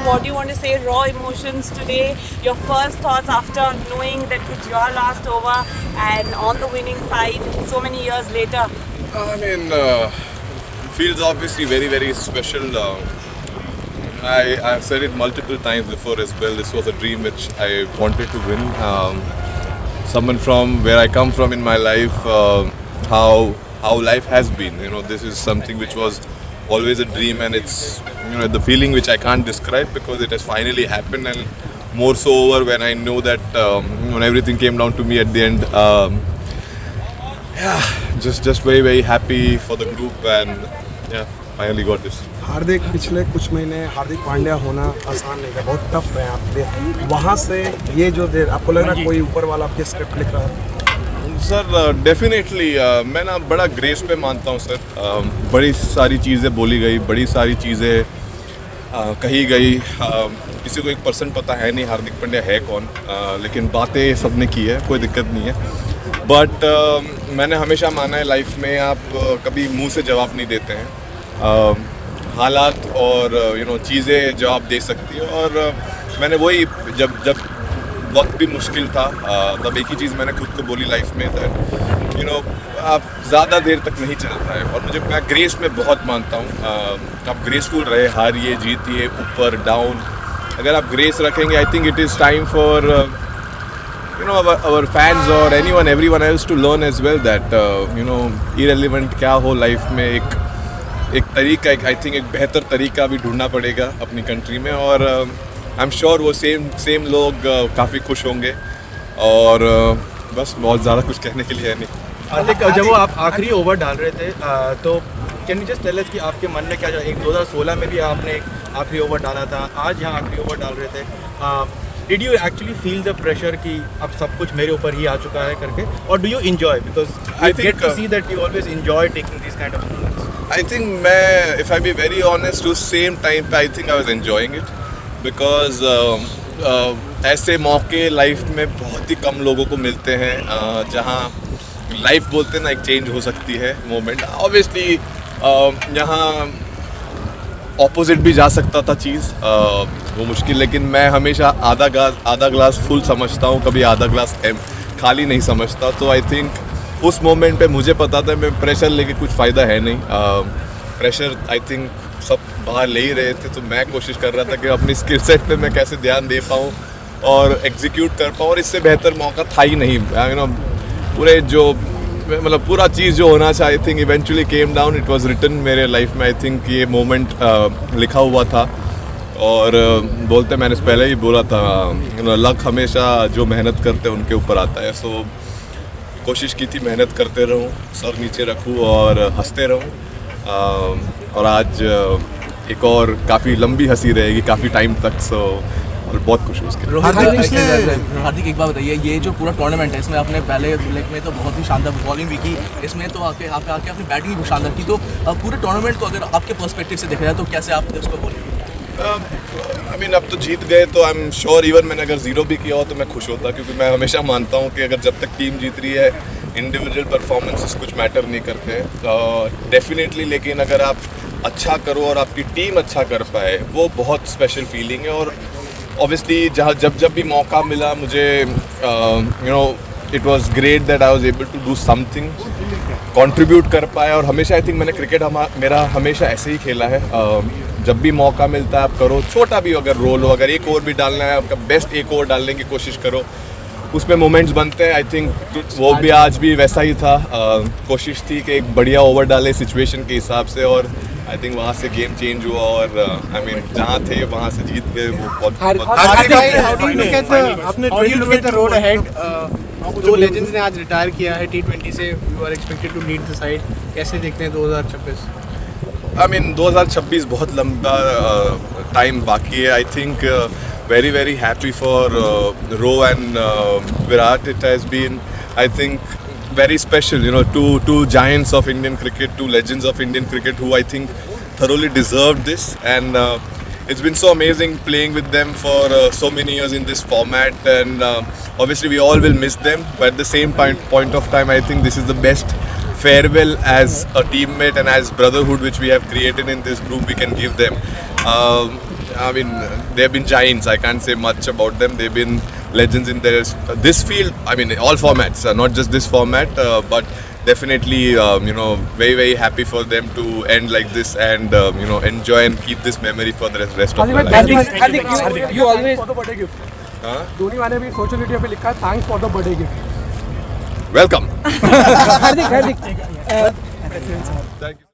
What do you want to say? Raw emotions today. Your first thoughts after knowing that it's your last over and on the winning side so many years later. I mean, feels obviously very, very special. I've said it multiple times before as well. This was a dream which I wanted to win. Someone from where I come from in my life, how life has been. You know, this is something which was always a dream, and it's the feeling which I can't describe because it has finally happened, and more so over when I know that when everything came down to me at the end. Yeah, just very very happy for the group, and yeah, finally got this. हार्दिक पिछले कुछ महीने हार्दिक पांड्या होना आसान नहीं था, बहुत tough है आपके लिए। वहाँ से ये जो देर आपको लग रहा है कोई ऊपर वाला आपके स्क्रिप्ट लिख रहा है? सर डेफिनेटली मैं ना बड़ा ग्रेस पे मानता हूँ सर। बड़ी सारी चीज़ें बोली गई, बड़ी सारी चीज़ें कही गई। किसी को 1% पता है नहीं हार्दिक पांड्या है कौन, लेकिन बातें सबने की है, कोई दिक्कत नहीं है। बट मैंने हमेशा माना है लाइफ में आप कभी मुंह से जवाब नहीं देते हैं। हालात और चीज़ें जवाब दे सकती है, और मैंने वही जब वक्त भी मुश्किल था तब एक ही चीज़ मैंने खुद को बोली लाइफ में, दैट आप ज़्यादा देर तक नहीं चलता है। और मैं ग्रेस में बहुत मानता हूँ। आप ग्रेसफुल रहे, हारिए जीतिए, ऊपर डाउन, अगर आप ग्रेस रखेंगे I think it is time for our fans or everyone else to learn as well that irrelevant क्या हो लाइफ में, एक तरीका, आई थिंक एक बेहतर तरीका भी ढूंढना पड़ेगा अपनी कंट्री में, और आई एम श्योर वो सेम लोग काफ़ी खुश होंगे। और बस बहुत ज़्यादा कुछ कहने के लिए है नहीं। हार्दिक, जब वो आप आखिरी ओवर डाल रहे थे तो can you just tell us कि आपके मन में क्या चल रहा है? 2016 में भी आपने एक आखिरी ओवर डाला था, आज यहाँ आखिरी ओवर डाल रहे थे। Did you actually feel the pressure कि अब सब कुछ मेरे ऊपर ही आ चुका है करके, or do you enjoy, because I get to see that you always enjoy taking these kind of moments? I think मैं, if I be very honest, उस same time पे I think I was enjoying it because ऐसे मौके life में बहुत ही कम लोगों को मिलते हैं जहाँ लाइफ बोलते हैं ना एक चेंज हो सकती है मोमेंट। ऑब्वियसली यहाँ ऑपोजिट भी जा सकता था चीज़, वो मुश्किल, लेकिन मैं हमेशा आधा ग्लास फुल समझता हूँ, कभी आधा ग्लास खाली नहीं समझता। तो आई थिंक उस मोमेंट पे मुझे पता था मैं प्रेशर लेके कुछ फ़ायदा है नहीं। प्रेशर आई थिंक सब बाहर ले ही रहे थे, तो मैं कोशिश कर रहा था कि अपनी स्किल सेट पे मैं कैसे ध्यान दे पाऊँ और एग्जीक्यूट कर पाऊँ, और इससे बेहतर मौका था ही नहीं। पूरे जो मतलब पूरा चीज़ जो होना चाहिए I think eventually came down, it was written मेरे लाइफ में। आई थिंक ये मोमेंट लिखा हुआ था, और बोलते मैंने पहले ही बोला था लक हमेशा जो मेहनत करते हैं उनके ऊपर आता है। सो कोशिश की थी मेहनत करते रहूं, सर नीचे रखूं और हंसते रहूं, और आज एक और काफ़ी लंबी हंसी रहेगी काफ़ी टाइम तक। सो और बहुत खुश हूँ उसके। हार्दिक, एक बात बताइए, ये जो पूरा टूर्नामेंट है इसमें आपने पहले लेग में तो बहुत ही शानदार बॉलिंग भी की, इसमें तो आके अपनी बैटिंग भी शानदार की। तो पूरे टूर्नामेंट को अगर आपके पर्सपेक्टिव से देखा जाए तो कैसे आप उसको बोलेंगे? आई मीन अब तो जीत गए तो आई एम श्योर इवन मैंने अगर ज़ीरो भी किया हो तो मैं खुश होता, क्योंकि मैं हमेशा मानता हूँ कि अगर जब तक टीम जीत रही है इंडिविजुअल परफॉर्मेंसेस कुछ मैटर नहीं करते हैं डेफिनेटली, लेकिन अगर आप अच्छा करो और आपकी टीम अच्छा कर पाए वो बहुत स्पेशल फीलिंग है। और ऑब्वियसली जब भी मौका मिला मुझे it was great that I was able to do something, contribute कर पाया। और हमेशा आई थिंक मैंने क्रिकेट मेरा हमेशा ऐसे ही खेला है, जब भी मौका मिलता है आप करो, छोटा भी अगर रोल हो, अगर एक ओवर भी डालना है आपका बेस्ट एक ओवर डालने की कोशिश करो, उसमें मोमेंट्स बनते हैं। आई थिंक वो भी आज भी वैसा ही था। कोशिश थी कि एक बढ़िया ओवर डाले सिचुएशन के हिसाब से, और आई थिंक वहाँ से गेम चेंज हुआ, और आई मीन जहाँ थे वहाँ से जीत गए। वो दो लेजेंड्स ने आज रिटायर किया है T20 से, you are expected to lead the side, कैसे देखते हैं 2026? आई मीन 2026 बहुत लंबा टाइम बाकी है। I think very very happy for Ro and Virat. It has been I think very special, two giants of Indian cricket, two legends of Indian cricket who I think thoroughly deserved this, and it's been so amazing playing with them for so many years in this format, and obviously we all will miss them, but at the same point of time I think this is the best farewell as a teammate and as brotherhood which we have created in this group we can give them. I mean, they've been giants. I can't say much about them. They've been legends in this field. I mean, all formats, not just this format, but definitely, very, very happy for them to end like this and, enjoy and keep this memory for the rest of their life. you always for the birthday gift. Huh? Dhoni वाले भी social media पे लिखा है thanks for the birthday gift. Welcome. Hardik Thank you.